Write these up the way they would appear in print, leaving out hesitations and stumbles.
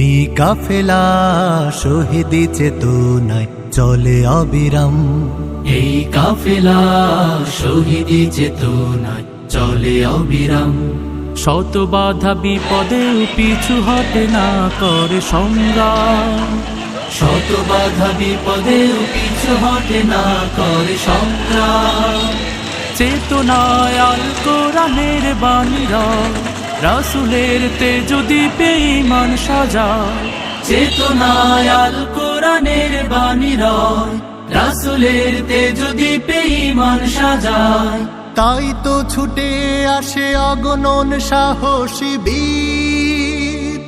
এই কাফেলা শহীদি চেতনায় চলে অবিরাম। এই কাফেলা শহীদি চেতনায় চলে অবিরাম। শত বাধা বিপদেও পিছু হটে না করে সংগ্রাম। শত বাধা বিপদেও পিছু হটে না করে সংগ্রাম। চেতনায় আল কোরআনের বাণীরা রাসূলের তেজ দীপে ঈমান সাজায়। চেতনায় আল কোরআনের বাণীরা রাসূলের তেজ দীপে ঈমান সাজায়। তাই তো ছুটে আসে অগণন সাহসী বীর,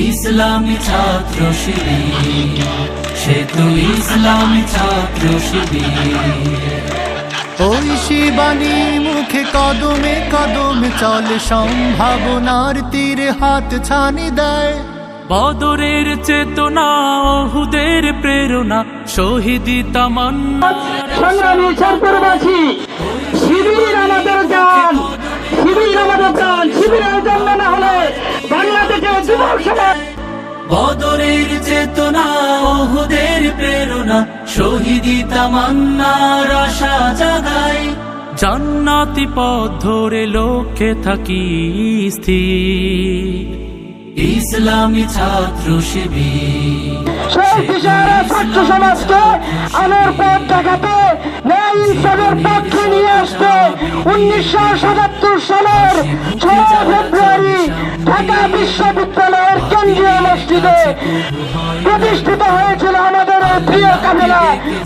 ইসলামী ছাত্র শিবির। সে তো ইসলামী ছাত্র শিবির। ওই শিবানী মুখে কদমে কদমে চলে, সম্ভাবনার তীরে হাত ছানি দেয়। বদরের চেতনা, ওহুদের প্রেরণা, শহীদি তামান্না। সংগ্রামী ছাত্রবাসী, শিবির আমাদের গান, শিবির আমাদের গান। শিবিরের জন্য না হলে বাংলাদেশের যুবক সমাজ। বদরের চেতনা, ওহুদের প্রেরণা, শহীদি তামান্নার আশা জাগায়। জান্নাতি পথ ধরে লক্ষ্যে থাকি স্থির, ইসলামী ছাত্র শিবির। সেই দিশারা ছাত্র সমাজকে আলোর পথ দেখাতে, ন্যায় ইনসাফের পক্ষে নিয়ে আসতে 1977 সালের 6 ফেব্রুয়ারি ঢাকা বিশ্ববিদ্যালয়ের কেন্দ্রীয় মসজিদে প্রতিষ্ঠিত হয়েছিল আমাদের প্রিয় কাফেলা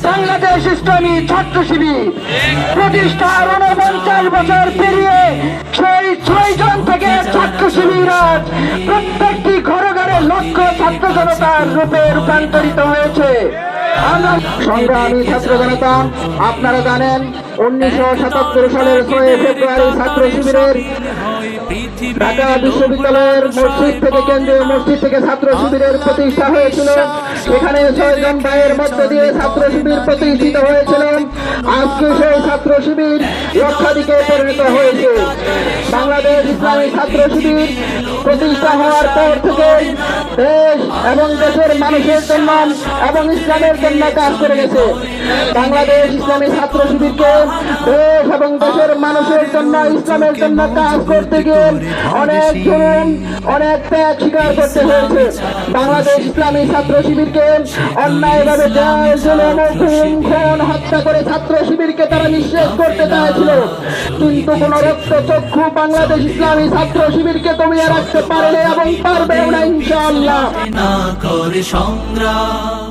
বাংলাদেশ ইসলামী ছাত্র শিবির। প্রতিষ্ঠার 49 বছর পেরিয়ে সেই 6 জন থেকে ছাত্র শিবির আজ প্রত্যেকটি ঘরে ঘরে লক্ষ ছাত্র জনতার রূপে রূপান্তরিত হয়েছে। সংগ্রামী ছাত্র জনতা, আপনারা জানেন 1977 সালের 6 ফেব্রুয়ারি ছাত্র শিবিরের ঢাকা বিশ্ববিদ্যালয়ের মসজিদ থেকে, কেন্দ্রীয় মসজিদ থেকে ছাত্র শিবিরের প্রতিষ্ঠা হয়েছিল। এখানে 6 জন ভাইয়ের মধ্য দিয়ে ছাত্র শিবির প্রতিষ্ঠিত হয়েছিল। আজকে সেই ছাত্র শিবির লক্ষাধিকে পরিণত হয়েছে। বাংলাদেশ ইসলামী ছাত্র শিবির প্রতিষ্ঠা হওয়ার পর থেকে দেশ এবং দেশের মানুষের জন্য এবং ইসলামের জন্য কাজ করে গেছে। বাংলাদেশ ইসলামী ছাত্র শিবিরকে দেশ এবং দেশের মানুষের জন্য, ইসলামের জন্য কাজ করতে গিয়ে অনেক জুলুম, অনেক ত্যাগ স্বীকার করতে হয়েছে। বাংলাদেশ ইসলামী ছাত্র শিবিরকে অন্যায়ভাবে জুলুম, খুন, খুন, হত্যা করে ছাত্র শিবিরকে তারা নিঃশেষ করতে চাইছিল, কিন্তু কোন রক্তচক্ষু বাংলাদেশ ইসলামী ছাত্র শিবিরকে দমিয়ে রাখতে পারেনি এবং পারবেও না ইনশাআল্লাহ। না করে সংগ্রাম।